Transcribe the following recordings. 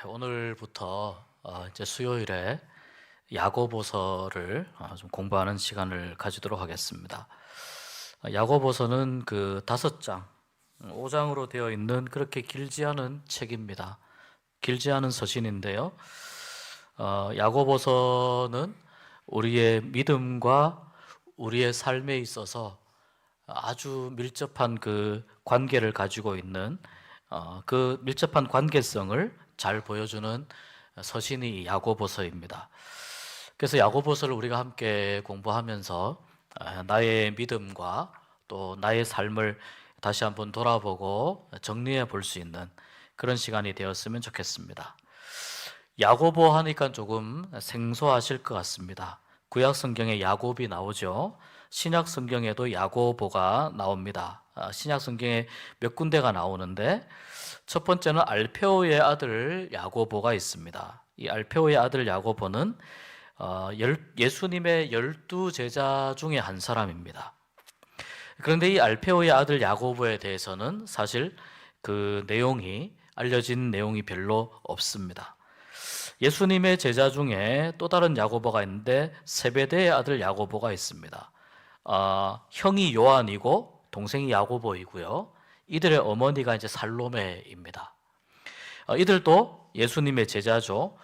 오늘부터 이제 수요일에 야고보서를 좀 공부하는 시간을 가지도록 하겠습니다. 야고보서는 그 5장, 5장으로 되어 있는 그렇게 길지 않은 책입니다. 길지 않은 서신인데요. 야고보서는 우리의 믿음과 우리의 삶에 있어서 아주 밀접한 그 관계를 가지고 있는 그 밀접한 관계성을 잘 보여주는 서신이 야고보서입니다. 그래서 야고보서를 우리가 함께 공부하면서 나의 믿음과 또 나의 삶을 다시 한번 돌아보고 정리해 볼 수 있는 그런 시간이 되었으면 좋겠습니다. 야고보 하니까 조금 생소하실 것 같습니다. 구약 성경에 야곱이 나오죠. 신약 성경에도 야고보가 나옵니다. 신약 성경에 몇 군데가 나오는데 첫 번째는 알페오의 아들 야고보가 있습니다. 이 알페오의 아들 야고보는 예수님의 12제자 중에 한 사람입니다. 그런데 이 알페오의 아들 야고보에 대해서는 사실 그 내용이 알려진 내용이 별로 없습니다. 예수님의 제자 중에 또 다른 야고보가 있는데 세베대의 아들 야고보가 있습니다. 형이 요한이고 동생이 야고보이고요. 이들의 어머니가 이제 살로메입니다. 이들도 예수님의 제자죠.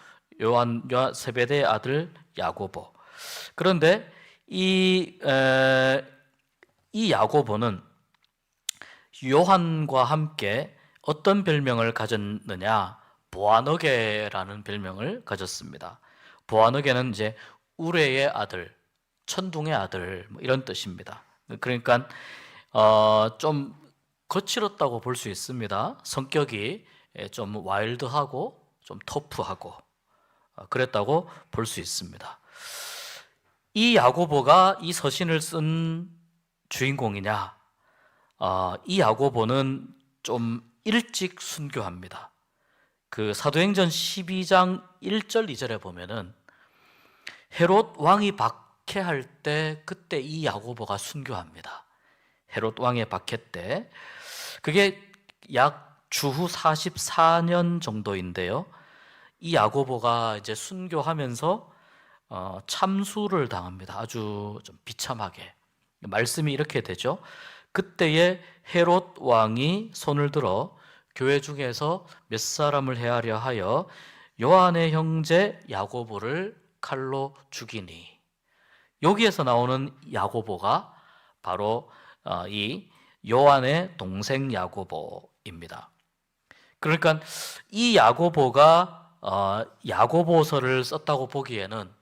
세베대의 아들 야고보. 그런데 이 야고보는 요한과 함께 어떤 별명을 가졌느냐? 보아너게라는 별명을 가졌습니다. 보아너게는 이제 우레의 아들, 천둥의 아들 이런 뜻입니다. 그러니까 좀 거칠었다고 볼 수 있습니다. 성격이 좀 와일드하고 좀 터프하고 그랬다고 볼 수 있습니다. 이 야고보가 이 서신을 쓴 주인공이냐? 이 야고보는 좀 일찍 순교합니다. 그 사도행전 12장 1절 2절에 보면은 헤롯 왕이 박해할 때 그때 이 야고보가 순교합니다. 헤롯 왕의 박해 때 그게 약 주후 44년 정도인데요. 이 야고보가 이제 순교하면서 참수를 당합니다. 아주 좀 비참하게. 말씀이 이렇게 되죠. 그때에 헤롯 왕이 손을 들어 교회 중에서 몇 사람을 해하려 하여 요한의 형제 야고보를 칼로 죽이니. 여기에서 나오는 야고보가 바로 이 요한의 동생 야고보입니다. 그러니까 이 야고보가 야고보서를 썼다고 보기에는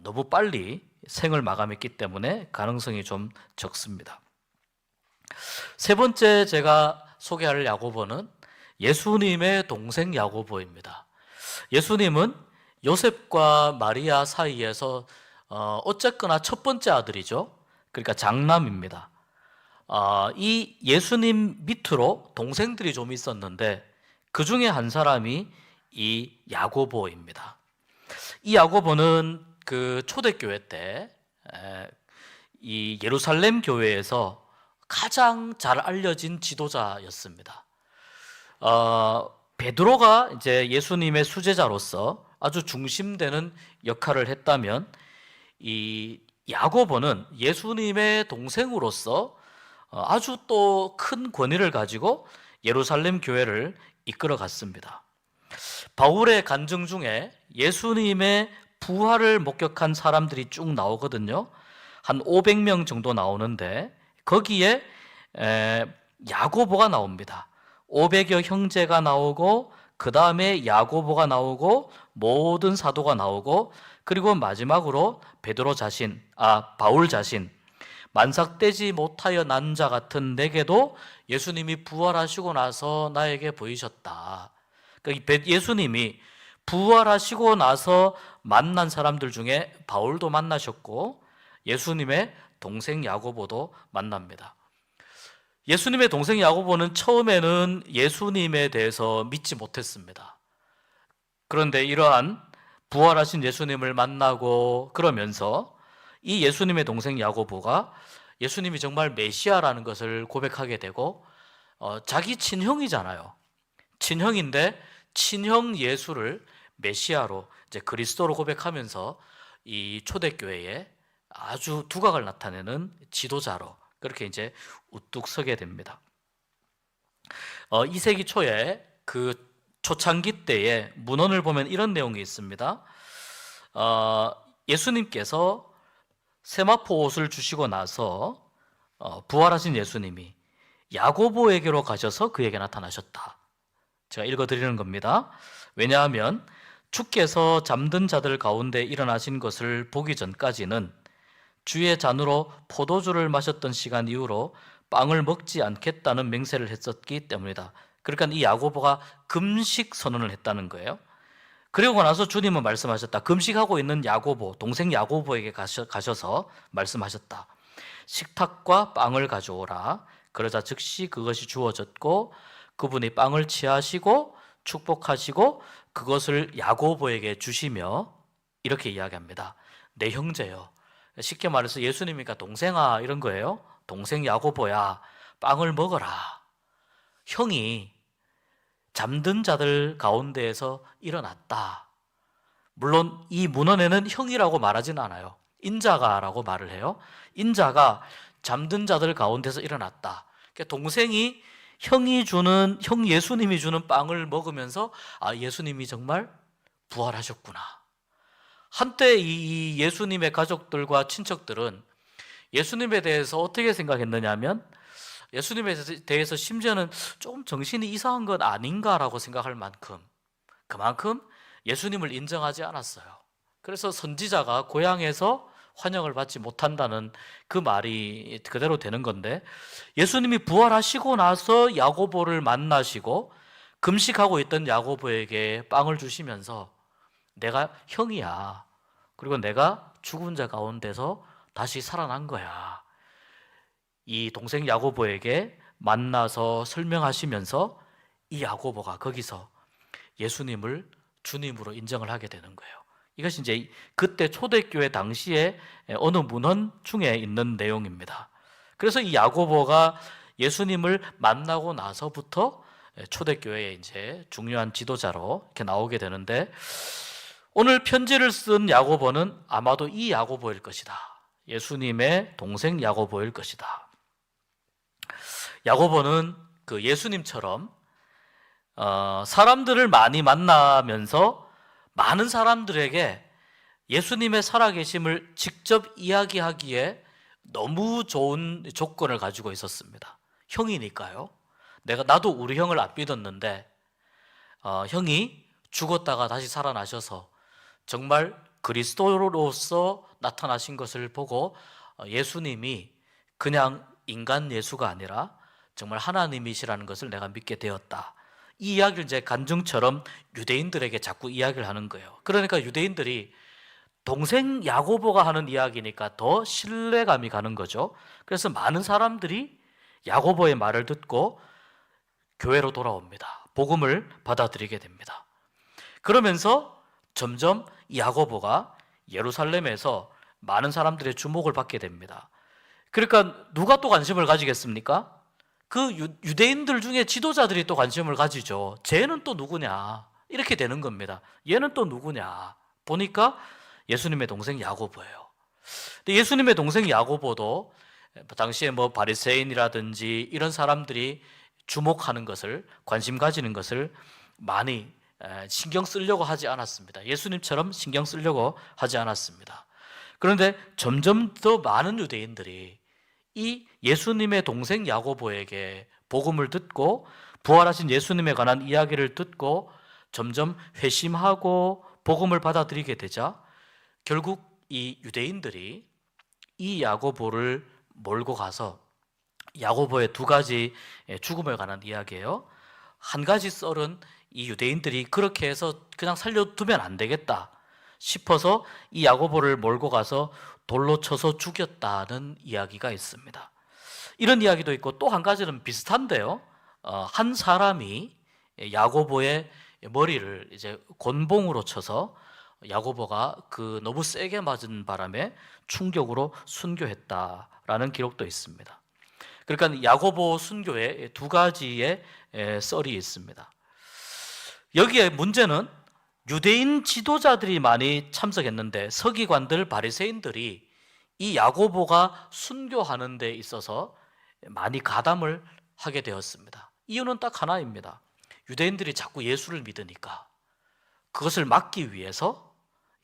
너무 빨리 생을 마감했기 때문에 가능성이 좀 적습니다. 세 번째 제가 소개할 야고보는 예수님의 동생 야고보입니다. 예수님은 요셉과 마리아 사이에서 어쨌거나 첫 번째 아들이죠. 그러니까 장남입니다. 이 예수님 밑으로 동생들이 좀 있었는데 그 중에 한 사람이 이 야고보입니다. 이 야고보는 그 초대교회 때 이 예루살렘 교회에서 가장 잘 알려진 지도자였습니다. 베드로가 이제 예수님의 수제자로서 아주 중심되는 역할을 했다면 이 야고보는 예수님의 동생으로서 아주 또 큰 권위를 가지고 예루살렘 교회를 이끌어 갔습니다. 바울의 간증 중에 예수님의 부활을 목격한 사람들이 쭉 나오거든요. 한 500명 정도 나오는데 거기에 야고보가 나옵니다. 500여 형제가 나오고 그 다음에 야고보가 나오고 모든 사도가 나오고 그리고 마지막으로 베드로 자신, 바울 자신, 만삭되지 못하여 난 자 같은 내게도 예수님이 부활하시고 나서 나에게 보이셨다. 그러니까 예수님이 부활하시고 나서 만난 사람들 중에 바울도 만나셨고 예수님의 동생 야고보도 만납니다. 예수님의 동생 야고보는 처음에는 예수님에 대해서 믿지 못했습니다. 그런데 이러한 부활하신 예수님을 만나고 그러면서 이 예수님의 동생 야고보가 예수님이 정말 메시아라는 것을 고백하게 되고 자기 친형이잖아요. 친형인데 친형 예수를 메시아로 이제 그리스도로 고백하면서 이 초대교회에 아주 두각을 나타내는 지도자로 그렇게 이제 우뚝 서게 됩니다. 2세기 초에 그 초창기 때에 문헌을 보면 이런 내용이 있습니다. 예수님께서 세마포 옷을 주시고 나서 부활하신 예수님이 야고보에게로 가셔서 그에게 나타나셨다. 제가 읽어드리는 겁니다. 왜냐하면 주께서 잠든 자들 가운데 일어나신 것을 보기 전까지는 주의 잔으로 포도주를 마셨던 시간 이후로 빵을 먹지 않겠다는 맹세를 했었기 때문이다. 그러니까 이 야고보가 금식 선언을 했다는 거예요. 그리고 나서 주님은 말씀하셨다. 금식하고 있는 야고보, 동생 야고보에게 가셔서 말씀하셨다. 식탁과 빵을 가져오라. 그러자 즉시 그것이 주어졌고 그분이 빵을 취하시고 축복하시고 그것을 야고보에게 주시며 이렇게 이야기합니다. 내 형제여. 쉽게 말해서 예수님이니까 동생아 이런 거예요. 동생 야고보야, 빵을 먹어라. 형이 잠든 자들 가운데에서 일어났다. 물론 이 문헌에는 형이라고 말하진 않아요. 인자가라고 말을 해요. 인자가 잠든 자들 가운데서 일어났다. 그러니까 동생이 형 예수님이 주는 빵을 먹으면서 예수님이 정말 부활하셨구나. 한때 이 예수님의 가족들과 친척들은 예수님에 대해서 어떻게 생각했느냐면 예수님에 대해서 심지어는 조금 정신이 이상한 건 아닌가라고 생각할 만큼 그만큼 예수님을 인정하지 않았어요. 그래서 선지자가 고향에서 환영을 받지 못한다는 그 말이 그대로 되는 건데 예수님이 부활하시고 나서 야고보를 만나시고 금식하고 있던 야고보에게 빵을 주시면서 내가 형이야. 그리고 내가 죽은 자 가운데서 다시 살아난 거야. 이 동생 야고보에게 만나서 설명하시면서 이 야고보가 거기서 예수님을 주님으로 인정을 하게 되는 거예요. 이것이 이제 그때 초대교회 당시에 어느 문헌 중에 있는 내용입니다. 그래서 이 야고보가 예수님을 만나고 나서부터 초대교회의 이제 중요한 지도자로 이렇게 나오게 되는데 오늘 편지를 쓴 야고보는 아마도 이 야고보일 것이다. 예수님의 동생 야고보일 것이다. 야고보는 그 예수님처럼 사람들을 많이 만나면서 많은 사람들에게 예수님의 살아계심을 직접 이야기하기에 너무 좋은 조건을 가지고 있었습니다. 형이니까요. 나도 우리 형을 안 믿었는데 형이 죽었다가 다시 살아나셔서 정말 그리스도로서 나타나신 것을 보고 예수님이 그냥 인간 예수가 아니라 정말 하나님이시라는 것을 내가 믿게 되었다. 이 이야기를 이제 간증처럼 유대인들에게 자꾸 이야기를 하는 거예요. 그러니까 유대인들이 동생 야고보가 하는 이야기니까 더 신뢰감이 가는 거죠. 그래서 많은 사람들이 야고보의 말을 듣고 교회로 돌아옵니다. 복음을 받아들이게 됩니다. 그러면서 점점 야고보가 예루살렘에서 많은 사람들의 주목을 받게 됩니다. 그러니까 누가 또 관심을 가지겠습니까? 그 유대인들 중에 지도자들이 또 관심을 가지죠. 쟤는 또 누구냐? 이렇게 되는 겁니다. 얘는 또 누구냐? 보니까 예수님의 동생 야고보예요. 근데 예수님의 동생 야고보도 당시에 바리새인이라든지 이런 사람들이 주목하는 것을, 관심 가지는 것을 많이 신경 쓰려고 하지 않았습니다. 예수님처럼 신경 쓰려고 하지 않았습니다. 그런데 점점 더 많은 유대인들이 이 예수님의 동생 야고보에게 복음을 듣고 부활하신 예수님에 관한 이야기를 듣고 점점 회심하고 복음을 받아들이게 되자 결국 이 유대인들이 이 야고보를 몰고 가서 야고보의 두 가지 죽음에 관한 이야기예요. 한 가지 썰은 이 유대인들이 그렇게 해서 그냥 살려두면 안 되겠다 싶어서 이 야고보를 몰고 가서 돌로 쳐서 죽였다는 이야기가 있습니다. 이런 이야기도 있고 또 한 가지는 비슷한데요. 한 사람이 야고보의 머리를 이제 곤봉으로 쳐서 야고보가 그 너무 세게 맞은 바람에 충격으로 순교했다라는 기록도 있습니다. 그러니까 야고보 순교에 두 가지의 썰이 있습니다. 여기에 문제는 유대인 지도자들이 많이 참석했는데 서기관들, 바리새인들이 이 야고보가 순교하는 데 있어서 많이 가담을 하게 되었습니다. 이유는 딱 하나입니다. 유대인들이 자꾸 예수를 믿으니까 그것을 막기 위해서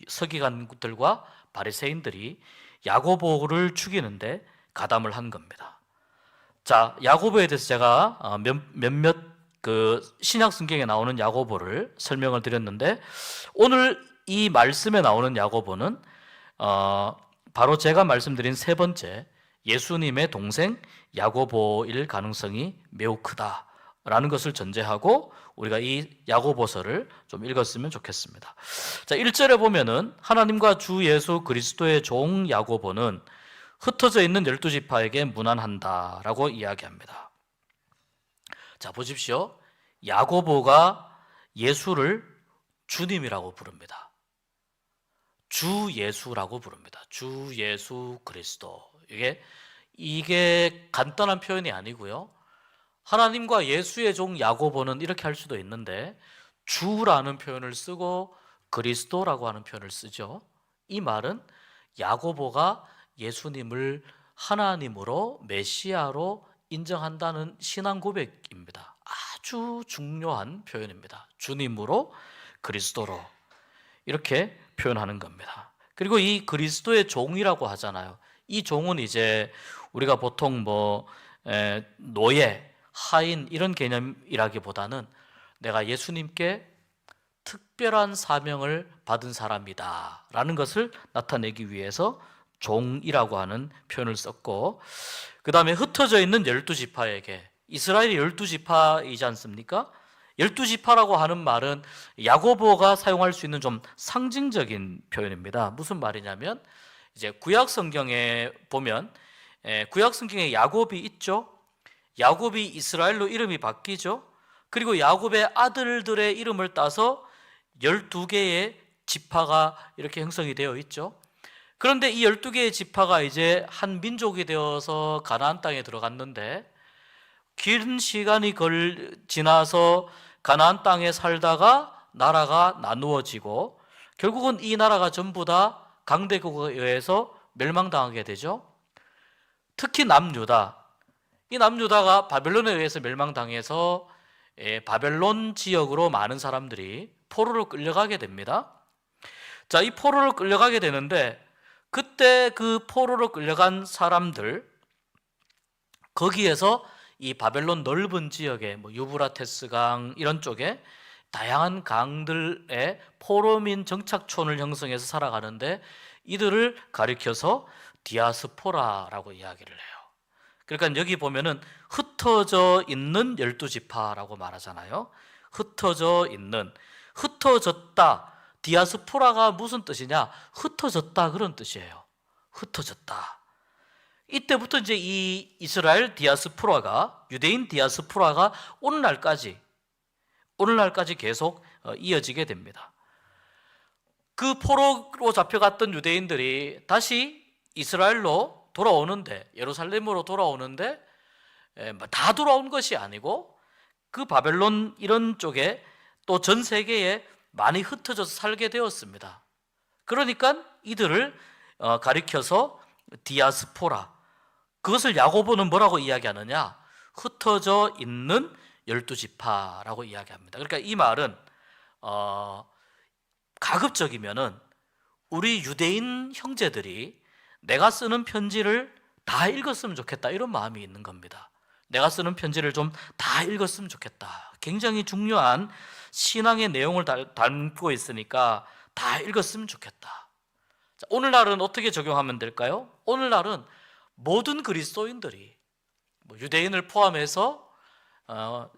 서기관들과 바리새인들이 야고보를 죽이는데 가담을 한 겁니다. 자, 야고보에 대해서 제가 몇몇 그 신약 성경에 나오는 야고보를 설명을 드렸는데, 오늘 이 말씀에 나오는 야고보는 바로 제가 말씀드린 세 번째 예수님의 동생 야고보일 가능성이 매우 크다라는 것을 전제하고 우리가 이 야고보서를 좀 읽었으면 좋겠습니다. 자, 1절에 보면은 하나님과 주 예수 그리스도의 종 야고보는 흩어져 있는 12지파에게 문안한다라고 이야기합니다. 자, 보십시오. 야고보가 예수를 주님이라고 부릅니다. 주 예수라고 부릅니다. 주 예수 그리스도. 이게 간단한 표현이 아니고요. 하나님과 예수의 종 야고보는 이렇게 할 수도 있는데 주라는 표현을 쓰고 그리스도라고 하는 표현을 쓰죠. 이 말은 야고보가 예수님을 하나님으로 메시아로 인정한다는 신앙 고백입니다. 아주 중요한 표현입니다. 주님으로 그리스도로 이렇게 표현하는 겁니다. 그리고 이 그리스도의 종이라고 하잖아요. 이 종은 이제 우리가 보통 노예, 하인 이런 개념이라기보다는 내가 예수님께 특별한 사명을 받은 사람이다 라는 것을 나타내기 위해서 종이라고 하는 표현을 썼고, 그 다음에 흩어져 있는 12지파에게, 이스라엘이 12지파이지 않습니까? 12지파라고 하는 말은 야고보가 사용할 수 있는 좀 상징적인 표현입니다. 무슨 말이냐면 이제 구약 성경에 보면 구약 성경에 야곱이 있죠. 야곱이 이스라엘로 이름이 바뀌죠. 그리고 야곱의 아들들의 이름을 따서 12개의 지파가 이렇게 형성이 되어 있죠. 그런데 이 12개의 지파가 이제 한 민족이 되어서 가나안 땅에 들어갔는데 긴 시간이 지나서 가나안 땅에 살다가 나라가 나누어지고 결국은 이 나라가 전부 다 강대국에 의해서 멸망당하게 되죠. 특히 남유다. 이 남유다가 바벨론에 의해서 멸망당해서 바벨론 지역으로 많은 사람들이 포로로 끌려가게 됩니다. 자, 이 포로로 끌려가게 되는데 그때 그 포로로 끌려간 사람들, 거기에서 이 바벨론 넓은 지역에 유브라테스 강 이런 쪽에 다양한 강들의 포로민 정착촌을 형성해서 살아가는데 이들을 가리켜서 디아스포라라고 이야기를 해요. 그러니까 여기 보면은 흩어져 있는 12지파라고 말하잖아요. 흩어져 있는, 흩어졌다. 디아스포라가 무슨 뜻이냐? 흩어졌다 그런 뜻이에요. 흩어졌다. 이때부터 이제 이 이스라엘 디아스포라가, 유대인 디아스포라가 오늘날까지 계속 이어지게 됩니다. 그 포로로 잡혀갔던 유대인들이 다시 이스라엘로 돌아오는데, 예루살렘으로 돌아오는데 다 돌아온 것이 아니고 그 바벨론 이런 쪽에 또 전 세계에 많이 흩어져서 살게 되었습니다. 그러니까 이들을 가리켜서 디아스포라, 그것을 야고보는 뭐라고 이야기하느냐? 흩어져 있는 12지파라고 이야기합니다. 그러니까 이 말은 가급적이면은 우리 유대인 형제들이 내가 쓰는 편지를 다 읽었으면 좋겠다, 이런 마음이 있는 겁니다. 내가 쓰는 편지를 좀 다 읽었으면 좋겠다. 굉장히 중요한 신앙의 내용을 담고 있으니까 다 읽었으면 좋겠다. 자, 오늘날은 어떻게 적용하면 될까요? 오늘날은 모든 그리스도인들이, 유대인을 포함해서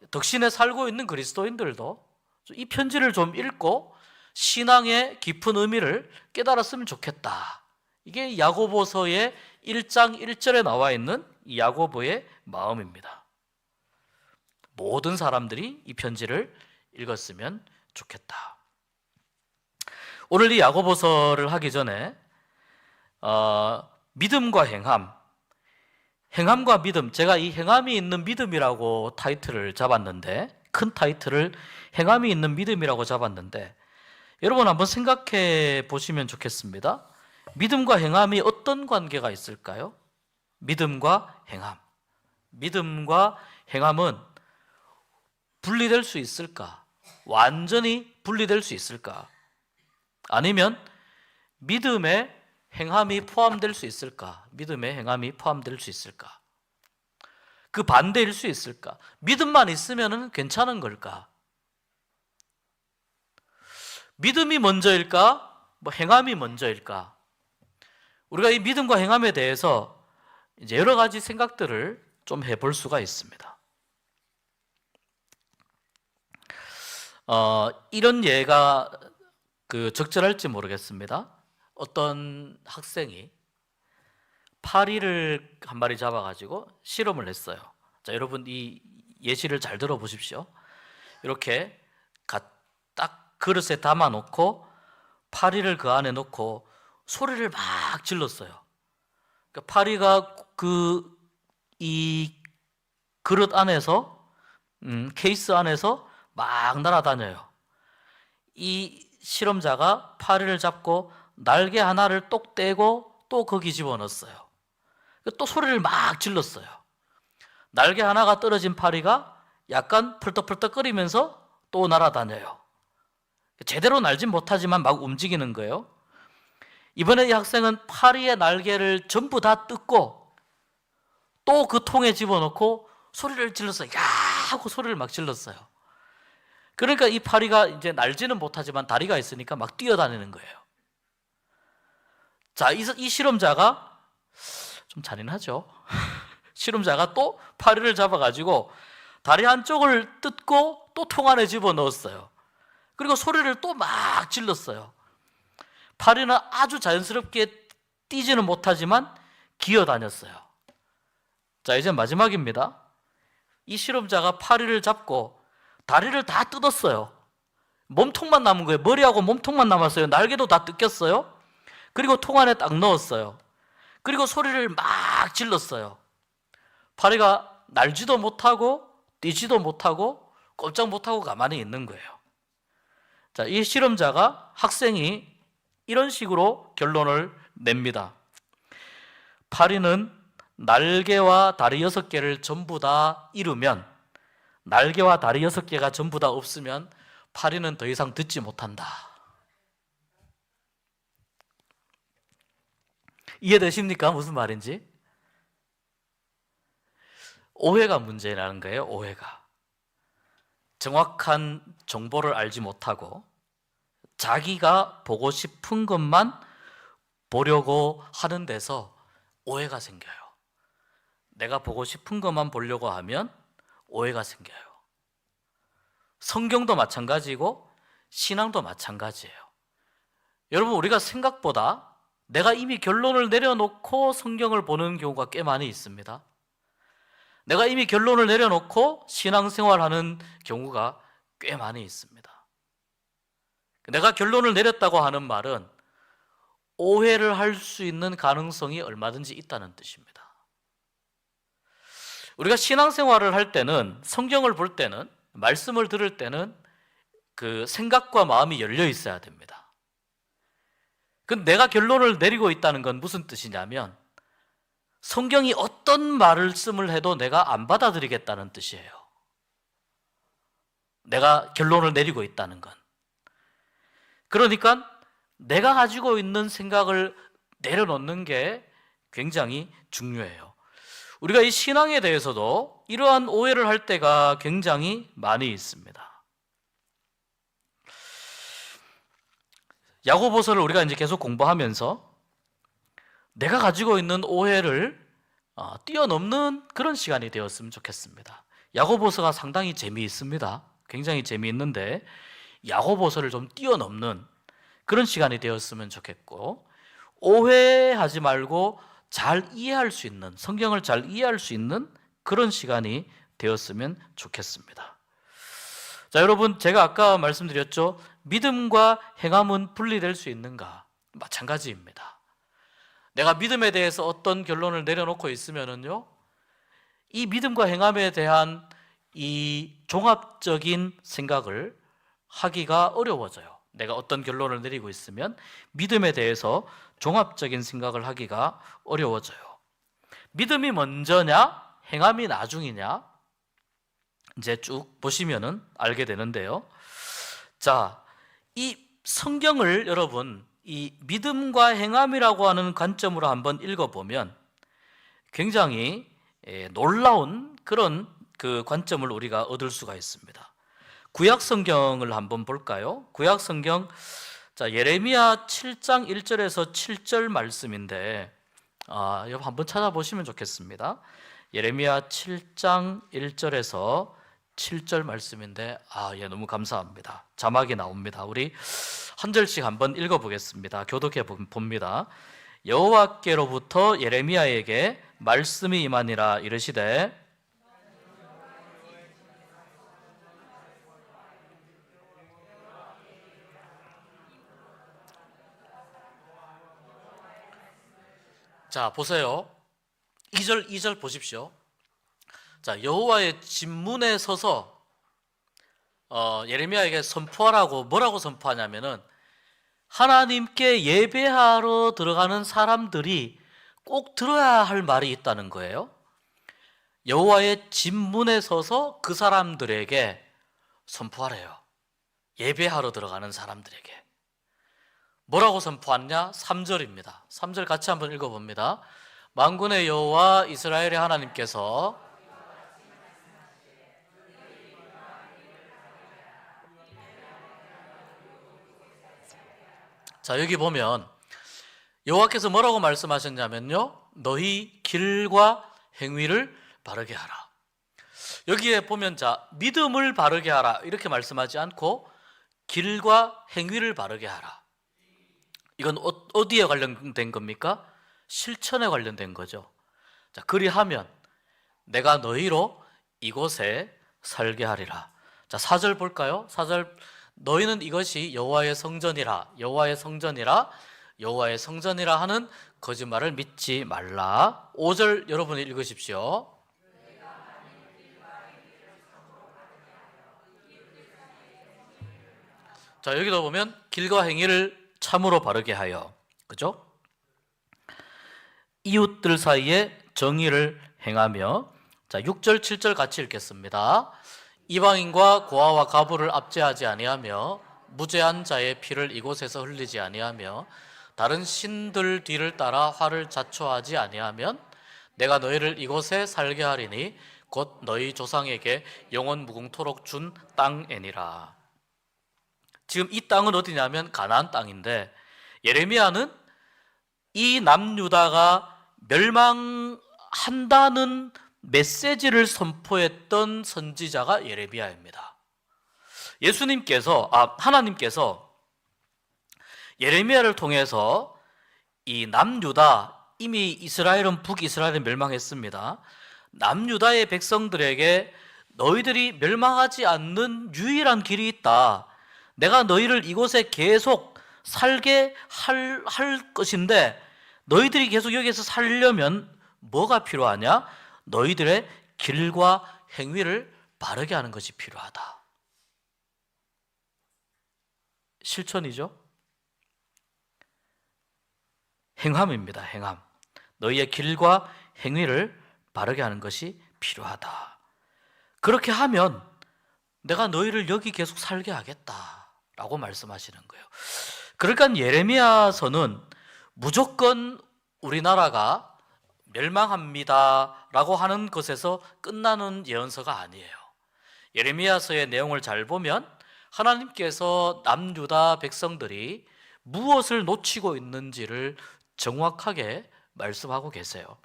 덕신에 살고 있는 그리스도인들도 이 편지를 좀 읽고 신앙의 깊은 의미를 깨달았으면 좋겠다. 이게 야고보서의 1장 1절에 나와 있는 이 야고보의 마음입니다. 모든 사람들이 이 편지를 읽었으면 좋겠다. 오늘 이 야고보서를 하기 전에 믿음과 행함, 행함과 믿음, 제가 이 행함이 있는 믿음이라고 타이틀을 잡았는데 큰 타이틀을 행함이 있는 믿음이라고 잡았는데, 여러분 한번 생각해 보시면 좋겠습니다. 믿음과 행함이 어떤 관계가 있을까요? 믿음과 행함. 믿음과 행함은 분리될 수 있을까? 완전히 분리될 수 있을까? 아니면 믿음에 행함이 포함될 수 있을까? 믿음에 행함이 포함될 수 있을까? 그 반대일 수 있을까? 믿음만 있으면 괜찮은 걸까? 믿음이 먼저일까? 행함이 먼저일까? 우리가 이 믿음과 행함에 대해서 이제 여러 가지 생각들을 좀 해볼 수가 있습니다. 이런 예가 적절할지 모르겠습니다. 어떤 학생이 파리를 한 마리 잡아가지고 실험을 했어요. 자, 여러분 이 예시를 잘 들어보십시오. 이렇게 딱 그릇에 담아놓고 파리를 그 안에 넣고 소리를 막 질렀어요. 그러니까 파리가 이 그릇 안에서 케이스 안에서 막 날아다녀요. 이 실험자가 파리를 잡고 날개 하나를 똑 떼고 또 거기 집어넣었어요. 또 소리를 막 질렀어요. 날개 하나가 떨어진 파리가 약간 펄떡펄떡거리면서 또 날아다녀요. 제대로 날진 못하지만 막 움직이는 거예요. 이번에 이 학생은 파리의 날개를 전부 다 뜯고 또 그 통에 집어넣고 소리를 질렀어요. 야 하고 소리를 막 질렀어요. 그러니까 이 파리가 이제 날지는 못하지만 다리가 있으니까 막 뛰어다니는 거예요. 자, 이 실험자가 좀 잔인하죠. 실험자가 또 파리를 잡아가지고 다리 한쪽을 뜯고 또 통 안에 집어넣었어요. 그리고 소리를 또 막 질렀어요. 파리는 아주 자연스럽게 뛰지는 못하지만 기어다녔어요. 자, 이제 마지막입니다. 이 실험자가 파리를 잡고 다리를 다 뜯었어요. 몸통만 남은 거예요. 머리하고 몸통만 남았어요. 날개도 다 뜯겼어요. 그리고 통 안에 딱 넣었어요. 그리고 소리를 막 질렀어요. 파리가 날지도 못하고 뛰지도 못하고 꼼짝 못하고 가만히 있는 거예요. 자, 이 실험자가 학생이 이런 식으로 결론을 냅니다. 파리는 날개와 다리 6개를 전부 다 잃으면, 날개와 다리 6개가 전부 다 없으면 파리는 더 이상 듣지 못한다. 이해되십니까? 무슨 말인지? 오해가 문제라는 거예요. 오해가. 정확한 정보를 알지 못하고 자기가 보고 싶은 것만 보려고 하는 데서 오해가 생겨요. 내가 보고 싶은 것만 보려고 하면 오해가 생겨요. 성경도 마찬가지고 신앙도 마찬가지예요. 여러분, 우리가 생각보다 내가 이미 결론을 내려놓고 성경을 보는 경우가 꽤 많이 있습니다. 내가 이미 결론을 내려놓고 신앙생활하는 경우가 꽤 많이 있습니다. 내가 결론을 내렸다고 하는 말은 오해를 할 수 있는 가능성이 얼마든지 있다는 뜻입니다. 우리가 신앙생활을 할 때는, 성경을 볼 때는, 말씀을 들을 때는 그 생각과 마음이 열려 있어야 됩니다. 근데 내가 결론을 내리고 있다는 건 무슨 뜻이냐면 성경이 어떤 말씀을 해도 내가 안 받아들이겠다는 뜻이에요. 내가 결론을 내리고 있다는 건. 그러니까 내가 가지고 있는 생각을 내려놓는 게 굉장히 중요해요. 우리가 이 신앙에 대해서도 이러한 오해를 할 때가 굉장히 많이 있습니다. 야고보서를 우리가 이제 계속 공부하면서 내가 가지고 있는 오해를 뛰어넘는 그런 시간이 되었으면 좋겠습니다. 야고보서가 상당히 재미있습니다. 굉장히 재미있는데 야고보서를 좀 뛰어넘는 그런 시간이 되었으면 좋겠고, 오해하지 말고 잘 이해할 수 있는, 성경을 잘 이해할 수 있는 그런 시간이 되었으면 좋겠습니다. 자, 여러분, 제가 아까 말씀드렸죠. 믿음과 행함은 분리될 수 있는가? 마찬가지입니다. 내가 믿음에 대해서 어떤 결론을 내려놓고 있으면은요, 이 믿음과 행함에 대한 이 종합적인 생각을 하기가 어려워져요. 내가 어떤 결론을 내리고 있으면 믿음에 대해서 종합적인 생각을 하기가 어려워져요. 믿음이 먼저냐, 행함이 나중이냐? 이제 쭉 보시면은 알게 되는데요. 자, 이 성경을 여러분, 이 믿음과 행함이라고 하는 관점으로 한번 읽어보면 굉장히 놀라운 그런 그 관점을 우리가 얻을 수가 있습니다. 구약 성경을 한번 볼까요? 구약 성경, 자, 예레미야 7장 1절에서 7절 말씀인데, 여러분 한번 찾아보시면 좋겠습니다. 예레미야 7장 1절에서 7절 말씀인데, 예, 너무 감사합니다. 자막이 나옵니다. 우리 한 절씩 한번 읽어보겠습니다. 교독해 봅니다. 여호와께로부터 예레미야에게 말씀이 임하니라. 이르시되, 자, 보세요. 2절 보십시오. 자, 여호와의 진문에 서서 예레미야에게 선포하라고, 뭐라고 선포하냐면은 하나님께 예배하러 들어가는 사람들이 꼭 들어야 할 말이 있다는 거예요. 여호와의 진문에 서서 그 사람들에게 선포하래요. 예배하러 들어가는 사람들에게. 뭐라고 선포하냐? 3절입니다. 3절 같이 한번 읽어봅니다. 만군의 여호와 이스라엘의 하나님께서, 자, 여기 보면 여호와께서 뭐라고 말씀하셨냐면요, 너희 길과 행위를 바르게 하라. 여기에 보면, 자, 믿음을 바르게 하라 이렇게 말씀하지 않고 길과 행위를 바르게 하라. 이건 어디에 관련된 겁니까? 실천에 관련된 거죠. 자, 그리하면 내가 너희로 이곳에 살게 하리라. 자, 4절 볼까요? 4절, 너희는 이것이 여호와의 성전이라, 여호와의 성전이라, 여호와의 성전이라 하는 거짓말을 믿지 말라. 5절 여러분이 읽으십시오. 자, 여기도 보면 길과 행위를 참으로 바르게 하여, 그죠? 이웃들 사이에 정의를 행하며. 자, 6절 7절 같이 읽겠습니다. 이방인과 고아와 가부를 압제하지 아니하며 무죄한 자의 피를 이곳에서 흘리지 아니하며 다른 신들 뒤를 따라 화를 자초하지 아니하면 내가 너희를 이곳에 살게 하리니 곧 너희 조상에게 영원 무궁토록 준 땅이니라. 지금 이 땅은 어디냐면 가나안 땅인데, 예레미야는 이 남유다가 멸망한다는 메시지를 선포했던 선지자가 예레미야입니다. 하나님께서 예레미야를 통해서 이 남유다, 이미 이스라엘은 북이스라엘은 멸망했습니다. 남유다의 백성들에게 너희들이 멸망하지 않는 유일한 길이 있다. 내가 너희를 이곳에 계속 살게 할 것인데, 너희들이 계속 여기서 살려면 뭐가 필요하냐? 너희들의 길과 행위를 바르게 하는 것이 필요하다. 실천이죠. 행함입니다. 행함. 너희의 길과 행위를 바르게 하는 것이 필요하다. 그렇게 하면 내가 너희를 여기 계속 살게 하겠다라고 말씀하시는 거예요. 그러니까 예레미야서는 무조건 우리나라가 멸망합니다 라고 하는 것에서 끝나는 예언서가 아니에요. 예레미야서의 내용을 잘 보면 하나님께서 남유다 백성들이 무엇을 놓치고 있는지를 정확하게 말씀하고 계세요.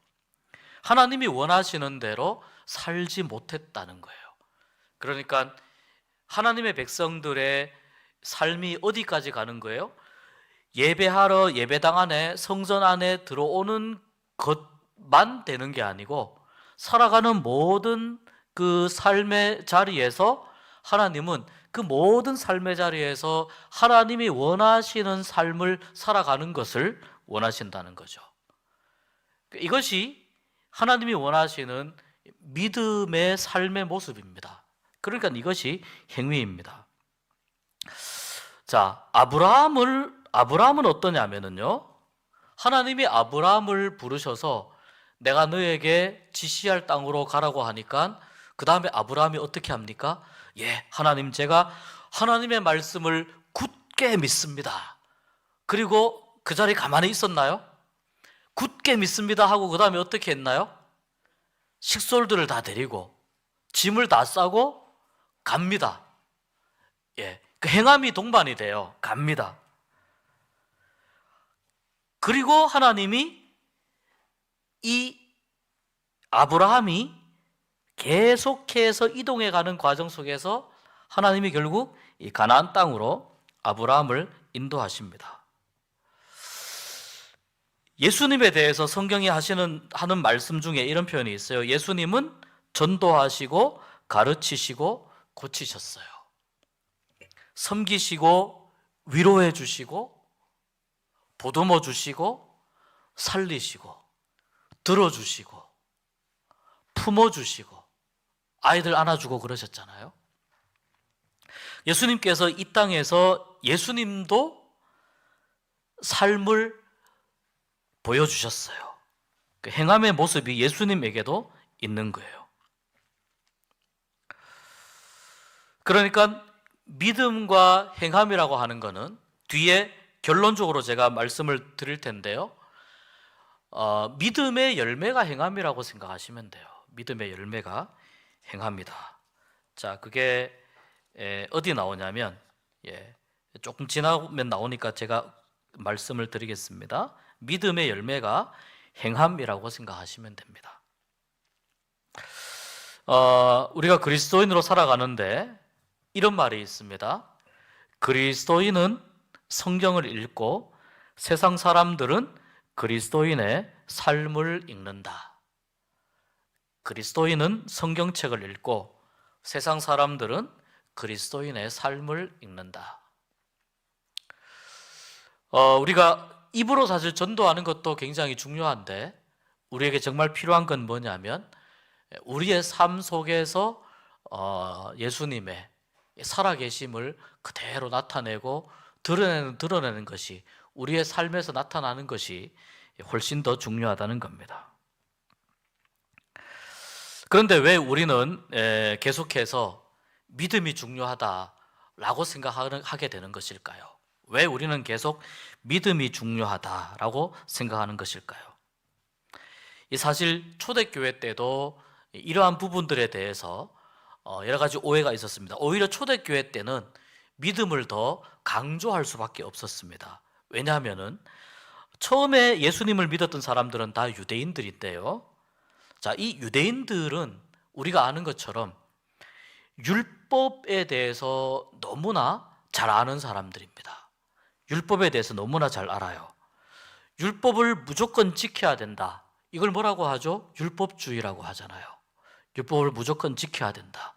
하나님이 원하시는 대로 살지 못했다는 거예요. 그러니까 하나님의 백성들의 삶이 어디까지 가는 거예요? 예배하러 예배당 안에, 성전 안에 들어오는 것만 되는 게 아니고 살아가는 모든 그 삶의 자리에서 하나님은 그 모든 삶의 자리에서 하나님이 원하시는 삶을 살아가는 것을 원하신다는 거죠. 이것이 하나님이 원하시는 믿음의 삶의 모습입니다. 그러니까 이것이 행위입니다. 자, 아브라함은 어떠냐면은요, 하나님이 아브라함을 부르셔서 내가 너에게 지시할 땅으로 가라고 하니까 그 다음에 아브라함이 어떻게 합니까? 예, 하나님, 제가 하나님의 말씀을 굳게 믿습니다. 그리고 그 자리에 가만히 있었나요? 굳게 믿습니다 하고 그 다음에 어떻게 했나요? 식솔들을 다 데리고 짐을 다 싸고 갑니다. 예, 그 행함이 동반이 돼요. 갑니다. 그리고 하나님이 이 아브라함이 계속해서 이동해 가는 과정 속에서 하나님이 결국 이 가나안 땅으로 아브라함을 인도하십니다. 예수님에 대해서 성경이 하는 말씀 중에 이런 표현이 있어요. 예수님은 전도하시고 가르치시고 고치셨어요. 섬기시고 위로해 주시고 보듬어 주시고 살리시고 들어주시고 품어주시고 아이들 안아주고 그러셨잖아요. 예수님께서 이 땅에서 예수님도 삶을 보여주셨어요. 그 행함의 모습이 예수님에게도 있는 거예요. 그러니까 믿음과 행함이라고 하는 것은 뒤에 결론적으로 제가 말씀을 드릴 텐데요. 믿음의 열매가 행함이라고 생각하시면 돼요. 믿음의 열매가 행함이다. 자, 그게 어디 나오냐면, 조금 지나면 나오니까 제가 말씀을 드리겠습니다. 믿음의 열매가 행함이라고 생각하시면 됩니다. 우리가 그리스도인으로 살아가는데 이런 말이 있습니다. 그리스도인은 성경을 읽고 세상 사람들은 그리스도인의 삶을 읽는다. 그리스도인은 성경책을 읽고 세상 사람들은 그리스도인의 삶을 읽는다. 우리가 입으로 사실 전도하는 것도 굉장히 중요한데 우리에게 정말 필요한 건 뭐냐면 우리의 삶 속에서 예수님의 살아계심을 그대로 나타내고 드러내는 것이, 우리의 삶에서 나타나는 것이 훨씬 더 중요하다는 겁니다. 그런데 왜 우리는 계속해서 믿음이 중요하다라고 생각하게 되는 것일까요? 왜 우리는 계속 믿음이 중요하다라고 생각하는 것일까요? 사실 초대교회 때도 이러한 부분들에 대해서 여러 가지 오해가 있었습니다. 오히려 초대교회 때는 믿음을 더 강조할 수밖에 없었습니다. 왜냐하면은 처음에 예수님을 믿었던 사람들은 다 유대인들인데요. 자, 이 유대인들은 우리가 아는 것처럼 율법에 대해서 너무나 잘 아는 사람들입니다. 율법에 대해서 너무나 잘 알아요. 율법을 무조건 지켜야 된다. 이걸 뭐라고 하죠? 율법주의라고 하잖아요. 율법을 무조건 지켜야 된다.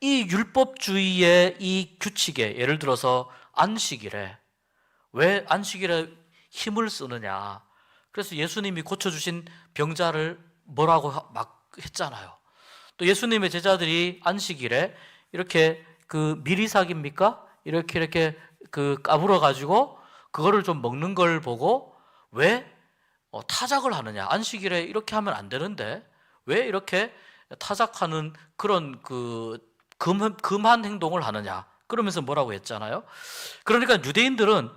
이 율법주의의 이 규칙에, 예를 들어서 안식일에, 왜 안식일에 힘을 쓰느냐, 그래서 예수님이 고쳐주신 병자를 뭐라고 막 했잖아요. 또 예수님의 제자들이 안식일에 이렇게 그 미리삭입니까? 이렇게 까불어 가지고 그거를 좀 먹는 걸 보고 왜 타작을 하느냐, 안식일에 이렇게 하면 안 되는데 왜 이렇게 타작하는 그런 금한 행동을 하느냐, 그러면서 뭐라고 했잖아요. 그러니까 유대인들은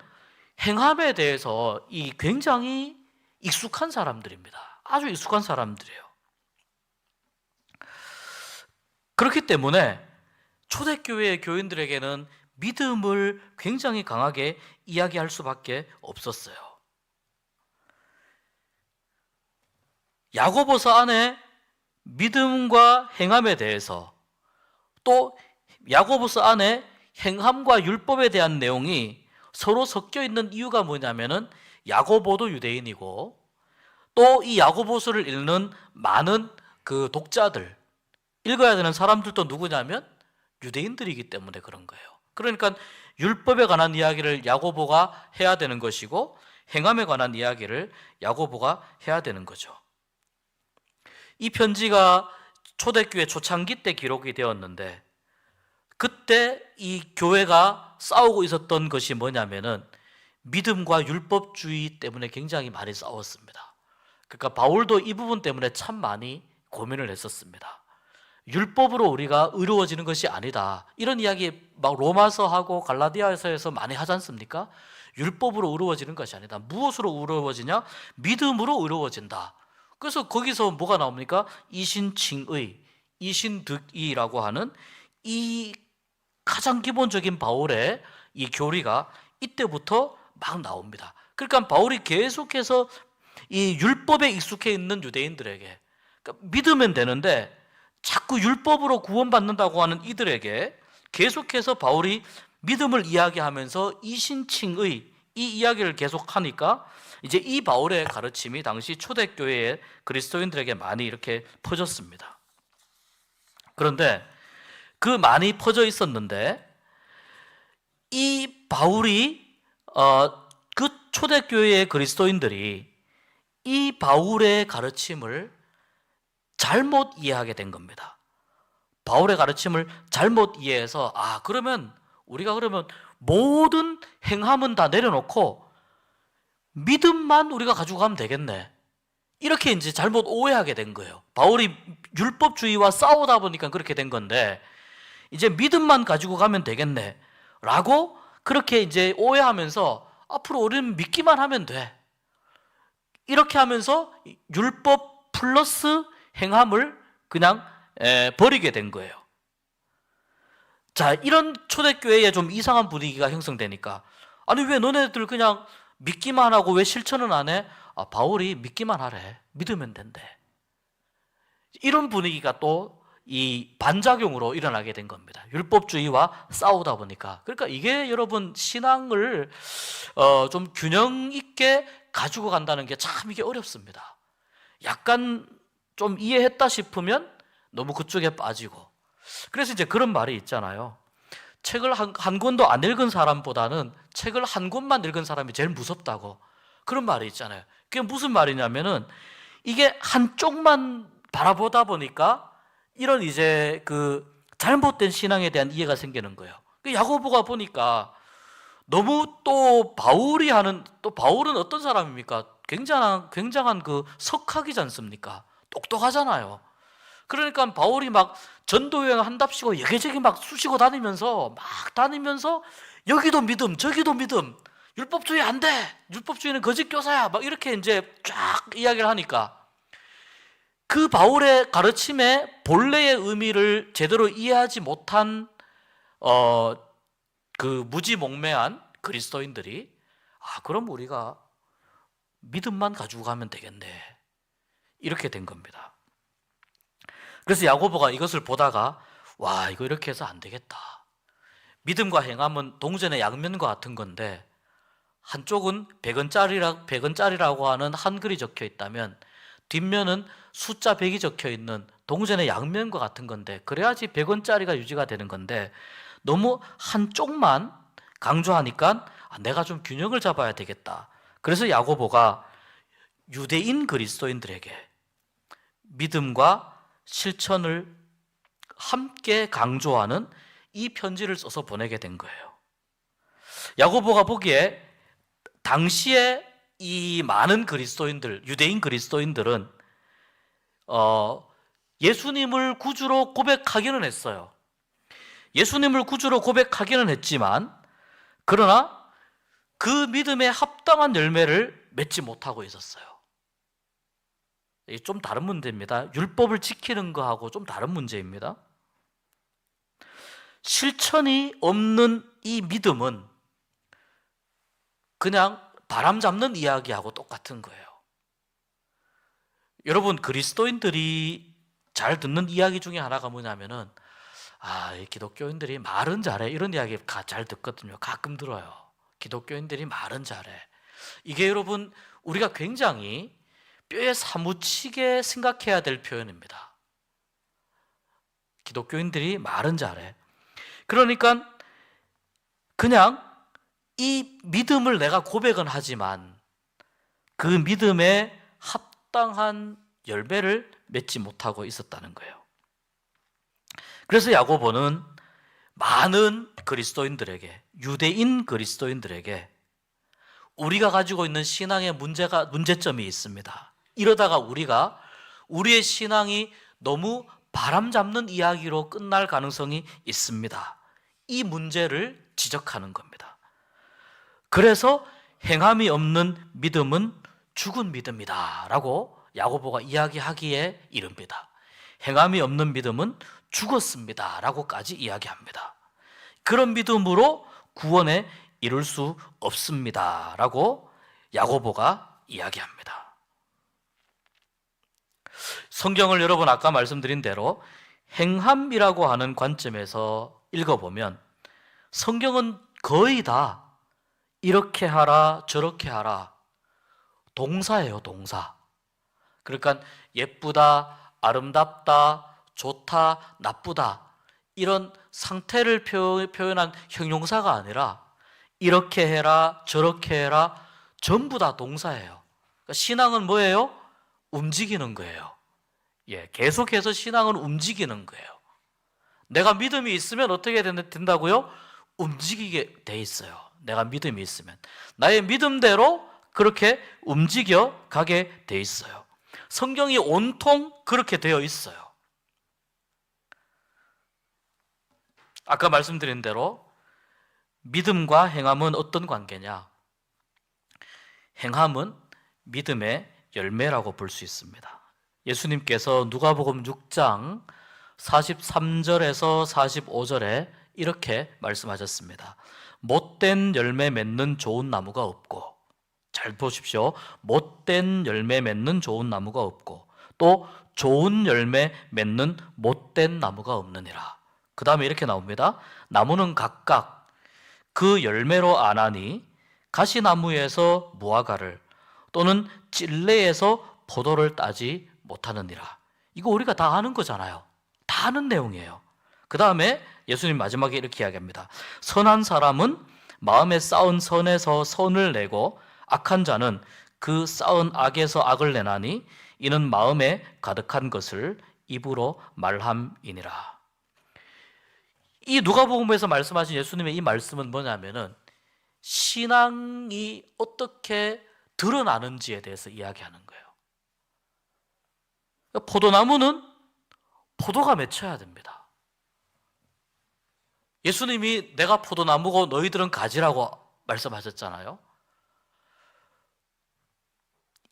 행함에 대해서 굉장히 익숙한 사람들입니다. 아주 익숙한 사람들이에요. 그렇기 때문에 초대교회의 교인들에게는 믿음을 굉장히 강하게 이야기할 수밖에 없었어요. 야고보서 안에 믿음과 행함에 대해서, 또 야고보서 안에 행함과 율법에 대한 내용이 서로 섞여 있는 이유가 뭐냐면은 야고보도 유대인이고 또 이 야고보서를 읽는 많은 그 독자들, 읽어야 되는 사람들도 누구냐면 유대인들이기 때문에 그런 거예요. 그러니까 율법에 관한 이야기를 야고보가 해야 되는 것이고 행함에 관한 이야기를 야고보가 해야 되는 거죠. 이 편지가 초대교회 초창기 때 기록이 되었는데 그때 이 교회가 싸우고 있었던 것이 뭐냐면은 믿음과 율법주의 때문에 굉장히 많이 싸웠습니다. 그러니까 바울도 이 부분 때문에 참 많이 고민을 했었습니다. 율법으로 우리가 의로워지는 것이 아니다. 이런 이야기 막 로마서하고 갈라디아서에서 많이 하지 않습니까? 율법으로 의로워지는 것이 아니다. 무엇으로 의로워지냐? 믿음으로 의로워진다. 그래서 거기서 뭐가 나옵니까? 이신칭의, 이신득이라고 하는 이 가장 기본적인 바울의 이 교리가 이때부터 막 나옵니다. 그러니까 바울이 계속해서 이 율법에 익숙해 있는 유대인들에게, 그러니까 믿으면 되는데 자꾸 율법으로 구원받는다고 하는 이들에게 계속해서 바울이 믿음을 이야기하면서 이신칭의 이 이야기를 계속하니까 이제 이 바울의 가르침이 당시 초대교회의 그리스도인들에게 많이 이렇게 퍼졌습니다. 그런데 그 많이 퍼져 있었는데 이 바울이 그 초대교회의 그리스도인들이 이 바울의 가르침을 잘못 이해하게 된 겁니다. 바울의 가르침을 잘못 이해해서 그러면 우리가 모든 행함은 다 내려놓고 믿음만 우리가 가지고 가면 되겠네. 이렇게 이제 잘못 오해하게 된 거예요. 바울이 율법주의와 싸우다 보니까 그렇게 된 건데 이제 믿음만 가지고 가면 되겠네 라고 그렇게 이제 오해하면서 앞으로 우리는 믿기만 하면 돼. 이렇게 하면서 율법 플러스 행함을 그냥 버리게 된 거예요. 자, 이런 초대교회에 좀 이상한 분위기가 형성되니까 아니 왜 너네들 그냥 믿기만 하고 왜 실천은 안 해? 바울이 믿기만 하래. 믿으면 된대. 이런 분위기가 또 이 반작용으로 일어나게 된 겁니다. 율법주의와 싸우다 보니까. 그러니까 이게 여러분 신앙을 좀 균형 있게 가지고 간다는 게 참 이게 어렵습니다. 약간 좀 이해했다 싶으면 너무 그쪽에 빠지고. 그래서 이제 그런 말이 있잖아요. 책을 한 권도 안 읽은 사람보다는 책을 한 권만 읽은 사람이 제일 무섭다고. 그런 말이 있잖아요. 그게 무슨 말이냐면은 이게 한쪽만 바라보다 보니까 이런 이제 그 잘못된 신앙에 대한 이해가 생기는 거예요. 야고보가 보니까 너무 또 바울은 어떤 사람입니까? 굉장한 그 석학이지 않습니까? 똑똑하잖아요. 그러니까 바울이 막 전도여행 한답시고 여기저기 막 쑤시고 다니면서 여기도 믿음 저기도 믿음, 율법주의 안 돼, 율법주의는 거짓 교사야, 막 이렇게 이제 쫙 이야기를 하니까 그 바울의 가르침의 본래의 의미를 제대로 이해하지 못한 그 무지몽매한 그리스도인들이 그럼 우리가 믿음만 가지고 가면 되겠네, 이렇게 된 겁니다. 그래서 야고보가 이것을 보다가 이거 이렇게 해서 안 되겠다. 믿음과 행함은 동전의 양면과 같은 건데 한쪽은 100원짜리라고 하는 한글이 적혀 있다면 뒷면은 숫자 100이 적혀 있는 동전의 양면과 같은 건데 그래야지 100원짜리가 유지가 되는 건데 너무 한쪽만 강조하니까 내가 좀 균형을 잡아야 되겠다. 그래서 야고보가 유대인 그리스도인들에게 믿음과 실천을 함께 강조하는 이 편지를 써서 보내게 된 거예요. 야고보가 보기에 당시에 이 많은 그리스도인들, 유대인 그리스도인들은 예수님을 구주로 고백하기는 했어요. 예수님을 구주로 고백하기는 했지만 그러나 그 믿음에 합당한 열매를 맺지 못하고 있었어요. 이게 좀 다른 문제입니다. 율법을 지키는 거하고 좀 다른 문제입니다. 실천이 없는 이 믿음은 그냥 바람 잡는 이야기하고 똑같은 거예요. 여러분, 그리스도인들이 잘 듣는 이야기 중에 하나가 뭐냐면은 이 기독교인들이 말은 잘해, 이런 이야기 잘 듣거든요. 가끔 들어요. 기독교인들이 말은 잘해. 이게 여러분 우리가 굉장히 뼈에 사무치게 생각해야 될 표현입니다. 기독교인들이 말은 잘해. 그러니까 그냥 이 믿음을 내가 고백은 하지만 그 믿음에 합당한 열매를 맺지 못하고 있었다는 거예요. 그래서 야고보는 많은 그리스도인들에게, 유대인 그리스도인들에게 우리가 가지고 있는 신앙의 문제점이 있습니다. 이러다가 우리가 우리의 신앙이 너무 바람잡는 이야기로 끝날 가능성이 있습니다. 이 문제를 지적하는 겁니다. 그래서 행함이 없는 믿음은 죽은 믿음이다 라고 야고보가 이야기하기에 이릅니다. 행함이 없는 믿음은 죽었습니다 라고까지 이야기합니다. 그런 믿음으로 구원에 이룰 수 없습니다 라고 야고보가 이야기합니다. 성경을 여러분 아까 말씀드린 대로 행함이라고 하는 관점에서 읽어보면 성경은 거의 다 이렇게 하라 저렇게 하라 동사예요. 동사. 그러니까 예쁘다, 아름답다, 좋다, 나쁘다 이런 상태를 표현한 형용사가 아니라 이렇게 해라 저렇게 해라 전부 다 동사예요. 그러니까 신앙은 뭐예요? 움직이는 거예요. 계속해서 신앙은 움직이는 거예요. 내가 믿음이 있으면 어떻게 된다고요? 움직이게 돼 있어요. 내가 믿음이 있으면 나의 믿음대로 그렇게 움직여 가게 돼 있어요. 성경이 온통 그렇게 되어 있어요. 아까 말씀드린 대로 믿음과 행함은 어떤 관계냐? 행함은 믿음의 열매라고 볼 수 있습니다. 예수님께서 누가복음 6장 43절에서 45절에 이렇게 말씀하셨습니다. 못된 열매 맺는 좋은 나무가 없고, 잘 보십시오. 못된 열매 맺는 좋은 나무가 없고 또 좋은 열매 맺는 못된 나무가 없느니라. 그 다음에 이렇게 나옵니다. 나무는 각각 그 열매로 아나니 가시나무에서 무화과를 또는 찔레에서 포도를 따지 못하느니라. 이거 우리가 다 아는 거잖아요. 다 아는 내용이에요. 그 다음에 예수님 마지막에 이렇게 이야기합니다. 선한 사람은 마음에 쌓은 선에서 선을 내고 악한 자는 그 쌓은 악에서 악을 내나니 이는 마음에 가득한 것을 입으로 말함이니라. 이 누가복음에서 말씀하신 예수님의 이 말씀은 뭐냐면은 신앙이 어떻게 드러나는지에 대해서 이야기하는 거예요. 포도나무는 포도가 맺혀야 됩니다. 예수님이 내가 포도나무고 너희들은 가지라고 말씀하셨잖아요.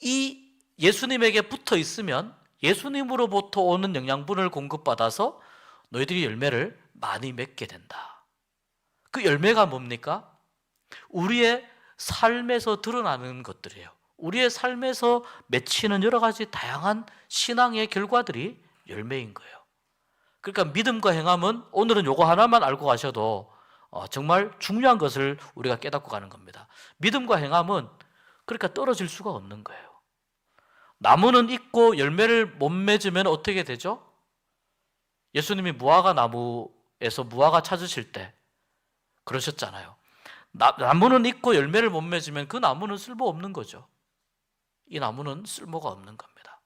이 예수님에게 붙어 있으면 예수님으로부터 오는 영양분을 공급받아서 너희들이 열매를 많이 맺게 된다. 그 열매가 뭡니까? 우리의 삶에서 드러나는 것들이에요. 우리의 삶에서 맺히는 여러 가지 다양한 신앙의 결과들이 열매인 거예요. 그러니까 믿음과 행함은 오늘은 요거 하나만 알고 가셔도 정말 중요한 것을 우리가 깨닫고 가는 겁니다. 믿음과 행함은 그러니까 떨어질 수가 없는 거예요. 나무는 있고 열매를 못 맺으면 어떻게 되죠? 예수님이 무화과 나무에서 무화과 찾으실 때 그러셨잖아요. 나무는 있고 열매를 못 맺으면 그 나무는 쓸모없는 거죠. 이 나무는 쓸모가 없는 겁니다.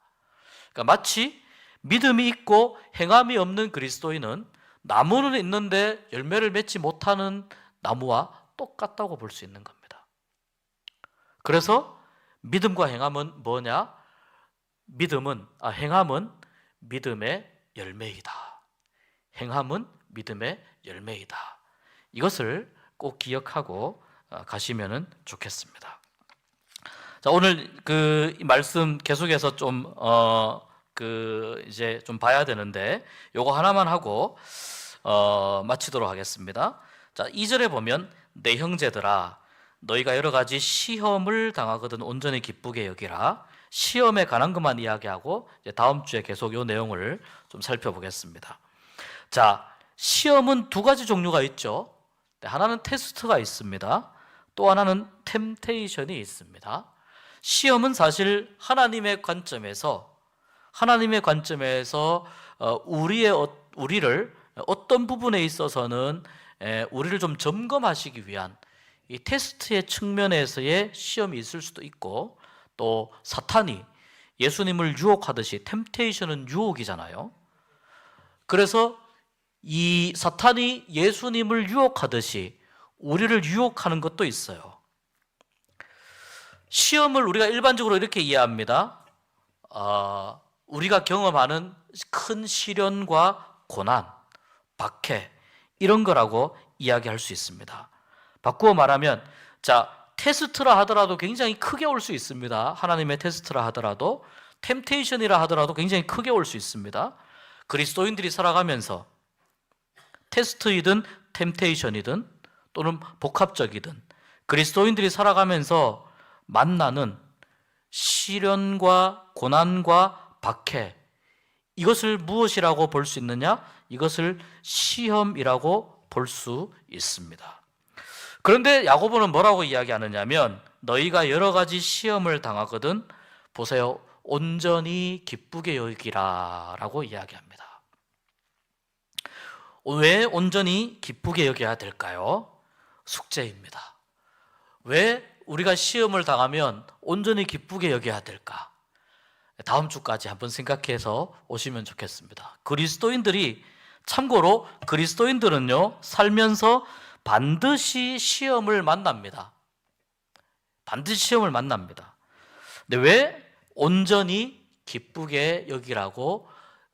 그러니까 마치 믿음이 있고 행함이 없는 그리스도인은 나무는 있는데 열매를 맺지 못하는 나무와 똑같다고 볼 수 있는 겁니다. 그래서 믿음과 행함은 뭐냐? 행함은 믿음의 열매이다. 행함은 믿음의 열매이다. 이것을 꼭 기억하고 가시면 좋겠습니다. 자, 오늘 이 말씀 계속해서 이제 좀 봐야 되는데 요거 하나만 하고 마치도록 하겠습니다. 자, 2절에 보면 내 형제들아 너희가 여러 가지 시험을 당하거든 온전히 기쁘게 여기라. 시험에 관한 것만 이야기하고 이제 다음 주에 계속 이 내용을 좀 살펴보겠습니다. 자, 시험은 두 가지 종류가 있죠. 하나는 테스트가 있습니다. 또 하나는 템테이션이 있습니다. 시험은 사실 하나님의 관점에서 우리를 어떤 부분에 있어서는 우리를 좀 점검하시기 위한 이 테스트의 측면에서의 시험이 있을 수도 있고, 또 사탄이 예수님을 유혹하듯이 템테이션은 유혹이잖아요. 그래서 이 사탄이 예수님을 유혹하듯이 우리를 유혹하는 것도 있어요. 시험을 우리가 일반적으로 이렇게 이해합니다. 우리가 경험하는 큰 시련과 고난, 박해 이런 거라고 이야기할 수 있습니다. 바꾸어 말하면 테스트라 하더라도 굉장히 크게 올 수 있습니다. 하나님의 테스트라 하더라도, 템테이션이라 하더라도 굉장히 크게 올 수 있습니다. 그리스도인들이 살아가면서 테스트이든 템테이션이든 또는 복합적이든 그리스도인들이 살아가면서 만나는 시련과 고난과 박해, 이것을 무엇이라고 볼 수 있느냐? 이것을 시험이라고 볼 수 있습니다. 그런데 야고보는 뭐라고 이야기하느냐면, 너희가 여러 가지 시험을 당하거든 보세요, 온전히 기쁘게 여기라 라고 이야기합니다. 왜 온전히 기쁘게 여겨야 될까요? 숙제입니다. 왜 우리가 시험을 당하면 온전히 기쁘게 여겨야 될까? 다음 주까지 한번 생각해서 오시면 좋겠습니다. 참고로 그리스도인들은요, 살면서 반드시 시험을 만납니다. 반드시 시험을 만납니다. 근데 왜 온전히 기쁘게 여기라고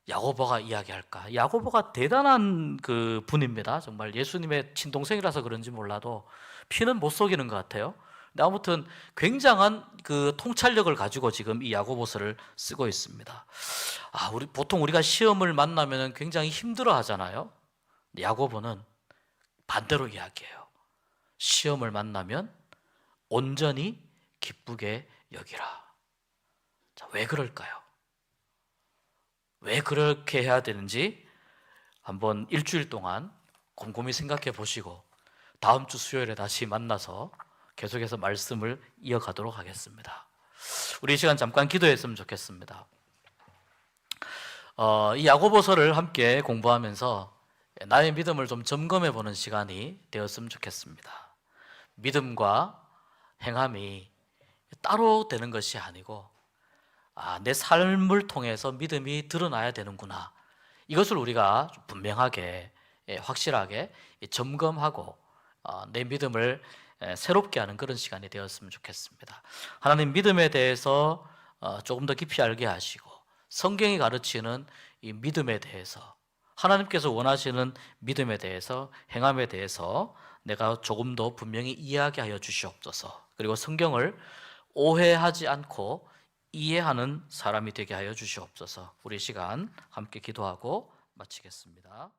야고보가 이야기할까? 야고보가 대단한 그 분입니다. 정말 예수님의 친동생이라서 그런지 몰라도 피는 못 속이는 것 같아요. 근데 아무튼 굉장한 그 통찰력을 가지고 지금 이 야고보서를 쓰고 있습니다. 보통 우리가 시험을 만나면 굉장히 힘들어 하잖아요. 야고보는 반대로 이야기해요. 시험을 만나면 온전히 기쁘게 여기라. 왜 그럴까요? 왜 그렇게 해야 되는지 한번 일주일 동안 곰곰이 생각해 보시고 다음 주 수요일에 다시 만나서 계속해서 말씀을 이어가도록 하겠습니다. 우리 이 시간 잠깐 기도했으면 좋겠습니다. 이 야고보서를 함께 공부하면서 나의 믿음을 좀 점검해 보는 시간이 되었으면 좋겠습니다. 믿음과 행함이 따로 되는 것이 아니고, 내 삶을 통해서 믿음이 드러나야 되는구나, 이것을 우리가 분명하게, 확실하게 점검하고 내 믿음을 새롭게 하는 그런 시간이 되었으면 좋겠습니다. 하나님 믿음에 대해서 조금 더 깊이 알게 하시고, 성경이 가르치는 이 믿음에 대해서, 하나님께서 원하시는 믿음에 대해서, 행함에 대해서 내가 조금 더 분명히 이해하게 하여 주시옵소서. 그리고 성경을 오해하지 않고 이해하는 사람이 되게 하여 주시옵소서. 우리 시간 함께 기도하고 마치겠습니다.